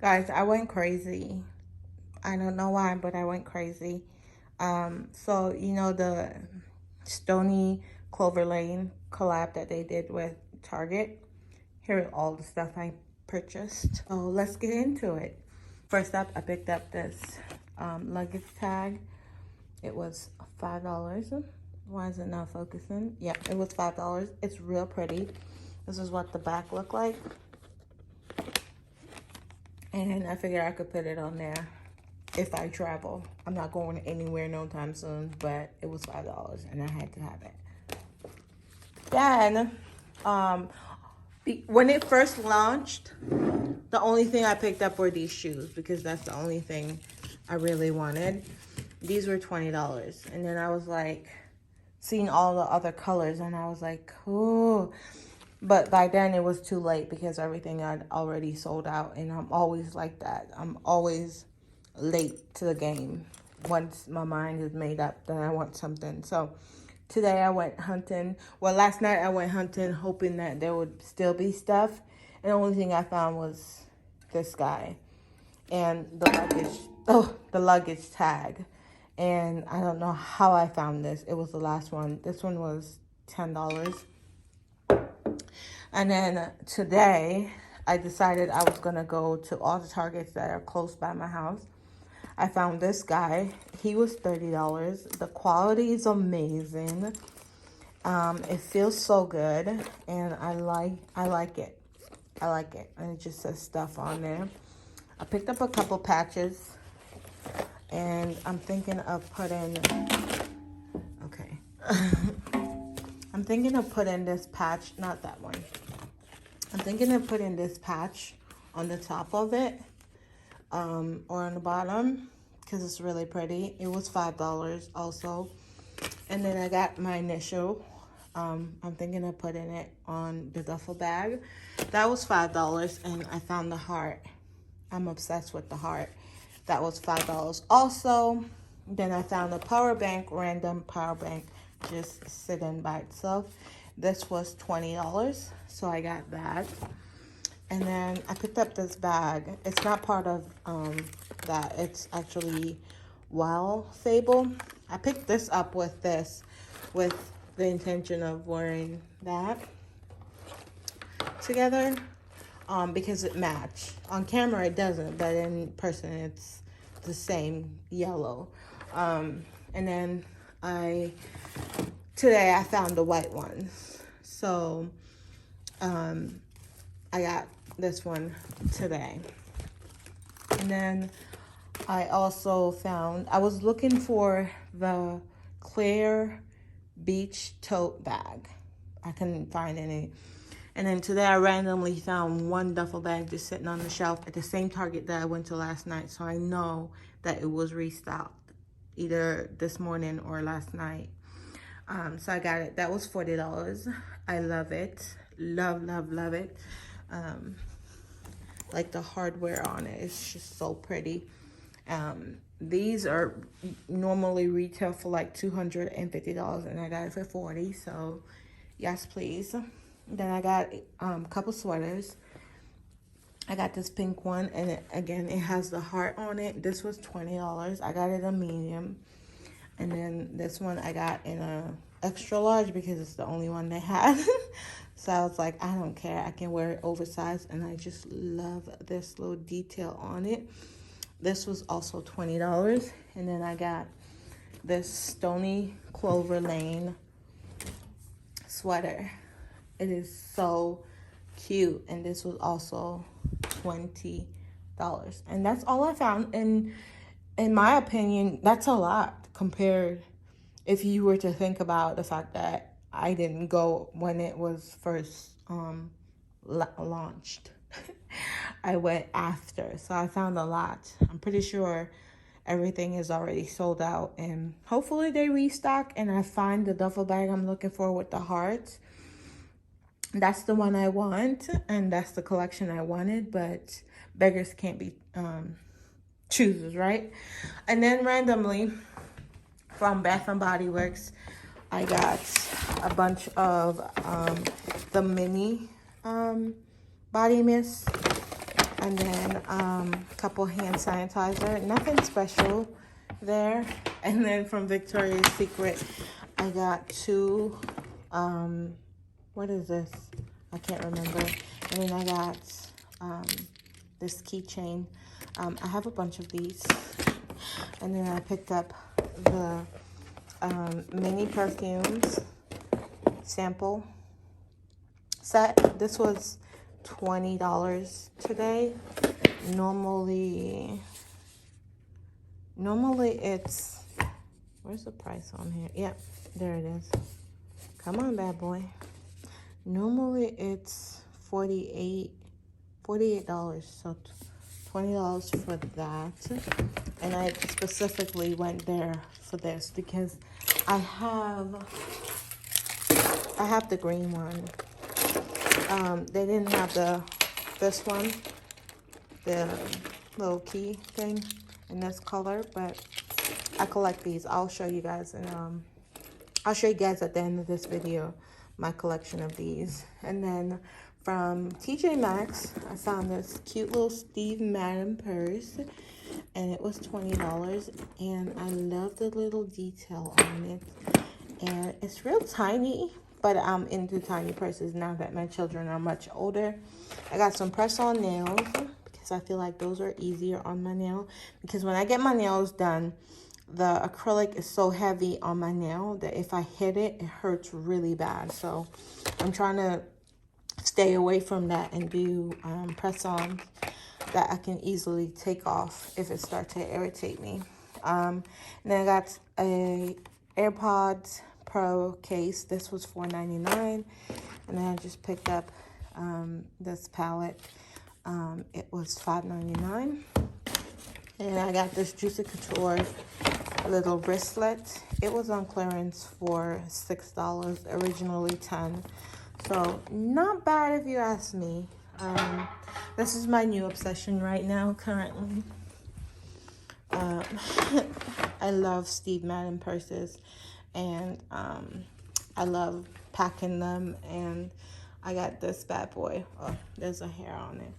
Guys, I went crazy. I don't know why, but I went crazy. So you know the Stony Clover Lane collab that they did with Target? Here are all the stuff I purchased. So let's get into it. First up, I picked up this luggage tag. It was $5. Why is it not focusing? Yeah, it was $5. It's real pretty. This is what the back looked like. And I figured I could put it on there if I travel. I'm not going anywhere no time soon, but it was $5 and I had to have it. Then, when it first launched, the only thing I picked up were these shoes because that's the only thing I really wanted. These were $20. And then I was like, seeing all the other colors and I was like, cool. But by then it was too late because everything had already sold out. And I'm always like that. I'm always late to the game. Once my mind is made up, then I want something. So today I went hunting. Well, last night I went hunting hoping that there would still be stuff. And the only thing I found was this guy and the luggage tag. And I don't know how I found this. It was the last one. This one was $10. And then today, I decided I was going to go to all the Targets that are close by my house. I found this guy. He was $30. The quality is amazing. It feels so good. And I like it. I like it. And it just says stuff on there. I picked up a couple patches. And I'm thinking of putting... Okay. I'm thinking of putting this patch, not that one. I'm thinking of putting this patch on the top of it, or on the bottom, because it's really pretty. It was $5 also. And then I got my initial. I'm thinking of putting it on the duffel bag. That was $5, and I found the heart. I'm obsessed with the heart. That was $5 also. Then I found a power bank, random power bank, just sitting by itself. This was $20, so I got that. And then I picked up this bag. It's not part of that. It's actually Wild Fable. I picked this up with this, with the intention of wearing that together, because it matched. On camera it doesn't, but in person it's the same yellow. And then today I found the white ones. So I got this one today. And then I also found, I was looking for the clear beach tote bag. I couldn't find any. And then today I randomly found one duffel bag just sitting on the shelf at the same Target that I went to last night. So I know that it was restocked either this morning or last night. So I got it. That was $40. I love it. Love, love, love it. Like the hardware on it. It's just so pretty. These are normally retail for like $250 and I got it for $40. So yes, please. Then I got a couple sweaters. I got this pink one, and it has the heart on it. This was $20. I got it a medium. And then this one I got in a extra large because it's the only one they had. So I was like, I don't care. I can wear it oversized, and I just love this little detail on it. This was also $20. And then I got this Stony Clover Lane sweater. It is so cute, and this was also $20. And that's all I found. And in my opinion, that's a lot compared, if you were to think about the fact that I didn't go when it was first launched. I went after, so I found a lot. I'm pretty sure everything is already sold out, and hopefully they restock and I find the duffel bag I'm looking for with the hearts. That's the one I want, and that's the collection I wanted, but beggars can't be choosers, right? And then randomly from Bath and Body Works, I got a bunch of the mini body mist. And then a couple hand sanitizer. Nothing special there. And then from Victoria's Secret, I got two, what is this? I can't remember. And then I got this keychain. I have a bunch of these. And then I picked up the mini perfumes sample set. This was $20 today. Normally it's, where's the price on here? Yep, there it is. Come on, bad boy. Normally it's $48, so $20 for that. And I specifically went there for this because I have the green one. They didn't have this one, the little key thing in this color, but I collect these. I'll show you guys, and I'll show you guys at the end of this video my collection of these. And then from TJ Maxx, I found this cute little Steve Madden purse, and it was $20. And I love the little detail on it, and it's real tiny. But I'm into tiny purses now that my children are much older. I got some press-on nails because I feel like those are easier on my nail. Because when I get my nails done, the acrylic is so heavy on my nail that if I hit it, it hurts really bad. So I'm trying to stay away from that and do press-ons that I can easily take off if it starts to irritate me. And then I got a AirPods Pro case. This was $4.99, and then I just picked up this palette. It was $5.99, and I got this Juicy Couture little wristlet. It was on clearance for $6, originally $10, so not bad if you ask me. This is my new obsession right now, currently. I love Steve Madden purses, and I love packing them. And I got this bad boy. Oh, there's a hair on it.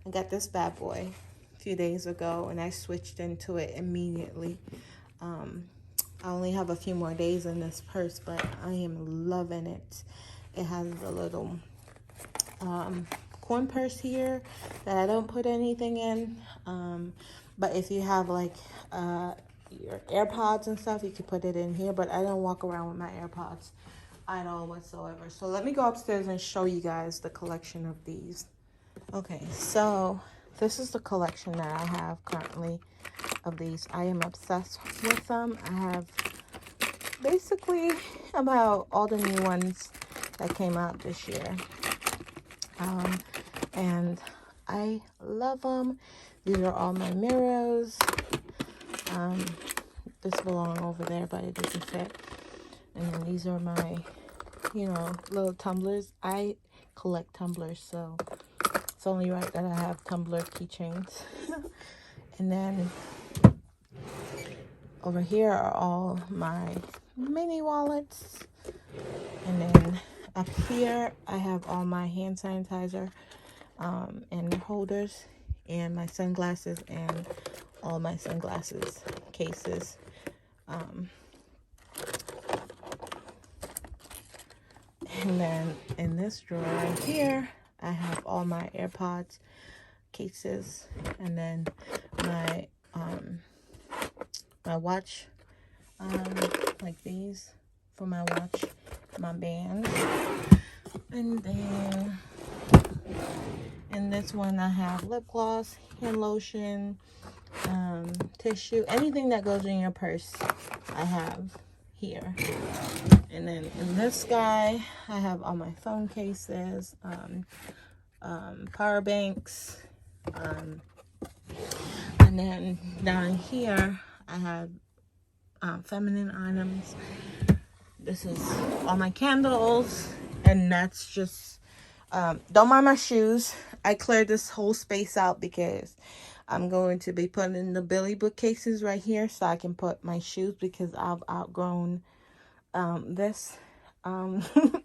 I got this bad boy a few days ago, and I switched into it immediately. I only have a few more days in this purse, but I am loving it. It has a little coin purse here that I don't put anything in, but if you have like your AirPods and stuff, you can put it in here, but I don't walk around with my AirPods at all whatsoever. So let me go upstairs and show you guys the collection of these. Okay, so this is the collection that I have currently of these. I am obsessed with them. I have basically about all the new ones that came out this year. And I love them. These are all my mirrors. This belongs over there, but it doesn't fit. And then these are my, little tumblers. I collect tumblers, so it's only right that I have tumbler keychains. And then over here are all my mini wallets. And then up here, I have all my hand sanitizer and holders, and my sunglasses, and all my sunglasses cases. And then in this drawer right here, I have all my AirPods cases, and then my my watch, like these for my watch, my band. And then in this one, I have lip gloss, hand lotion, tissue, anything that goes in your purse, I have here. And then in this guy, I have all my phone cases, power banks, and then down here, I have feminine items. This is all my candles, and that's just, don't mind my shoes. I cleared this whole space out because I'm going to be putting the Billy bookcases right here so I can put my shoes, because I've outgrown this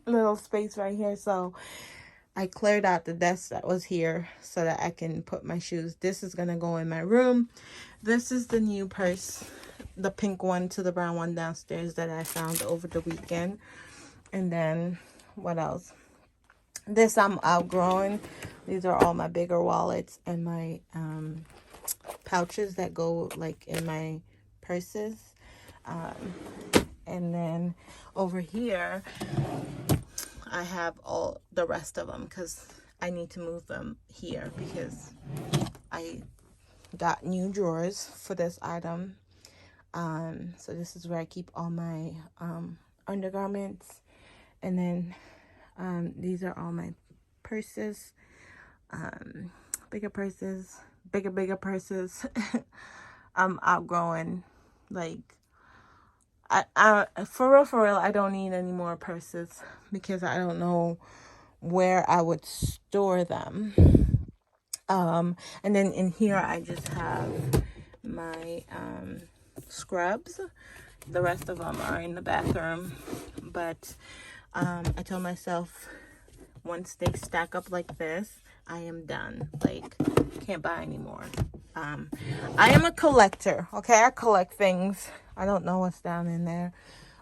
little space right here. So I cleared out the desk that was here so that I can put my shoes. This is going to go in my room. This is the new purse, the pink one to the brown one downstairs that I found over the weekend. And then what else? This I'm outgrowing. These are all my bigger wallets and my pouches that go like in my purses. And then over here I have all the rest of them because I need to move them here because I got new drawers for this item. So this is where I keep all my undergarments. And then these are all my purses, bigger purses, bigger purses. I'm outgrowing, like, I for real, I don't need any more purses because I don't know where I would store them. And then in here, I just have my scrubs. The rest of them are in the bathroom, but I told myself once they stack up like this, I am done. Like, can't buy anymore. I am a collector, okay? I collect things. I don't know what's down in there.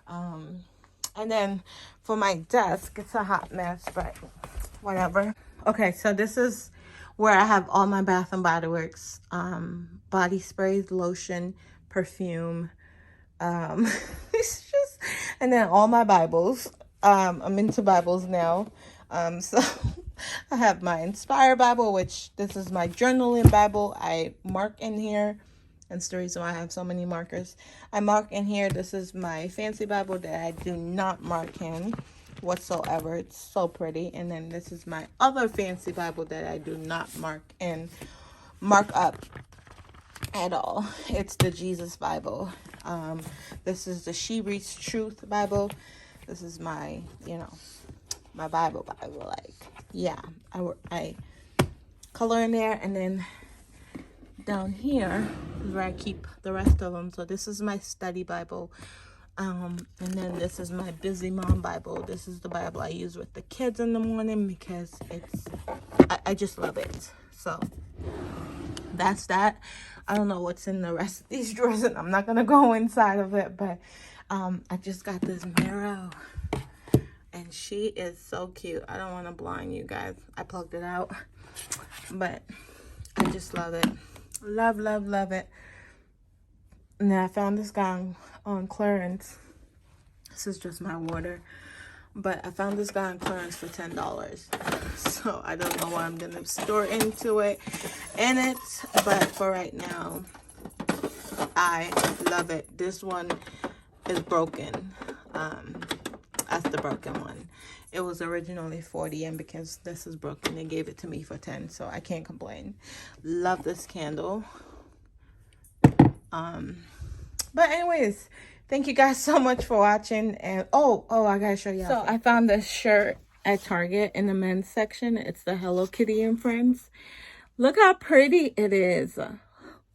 And then for my desk, it's a hot mess, but whatever. Okay, so this is where I have all my Bath and Body Works body sprays, lotion, perfume. It's just, and then all my Bibles. I'm into Bibles now. So I have my Inspire Bible, which this is my journaling Bible. I mark in here. That's the reason why I have so many markers. I mark in here. This is my fancy Bible that I do not mark in whatsoever. It's so pretty. And then this is my other fancy Bible that I do not mark up at all. It's the Jesus Bible. This is the She Reads Truth Bible. This is my, my Bible. Like, yeah, I color in there. And then down here is where I keep the rest of them. So this is my study Bible. And then this is my Busy Mom Bible. This is the Bible I use with the kids in the morning because I just love it. So that's that. I don't know what's in the rest of these drawers, and I'm not going to go inside of it, but I just got this mirror, and she is so cute. I don't want to blind you guys. I plugged it out, but I just love it. Love, love, love it. And then I found this guy on clearance. This is just my water. But I found this guy on clearance for $10. So I don't know what I'm going to store in it. But for right now, I love it. This one is broken. That's the broken one. It was originally $40, and because this is broken, they gave it to me for $10. So I can't complain. Love this candle. But anyways, thank you guys so much for watching. And oh, I gotta show you. So I found this shirt at Target in the men's section. It's the Hello Kitty and Friends. Look how pretty it is.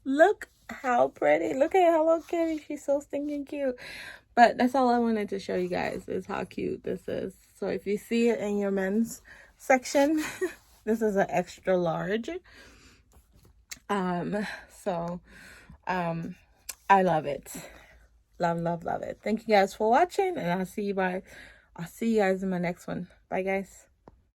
Look how pretty. Look at Hello Kitty. She's so stinking cute. But that's all I wanted to show you guys, is how cute this is. So if you see it in your men's section, this is an extra large. I love it. Love, love, love it. Thank you guys for watching, and I'll see you guys in my next one. Bye, guys.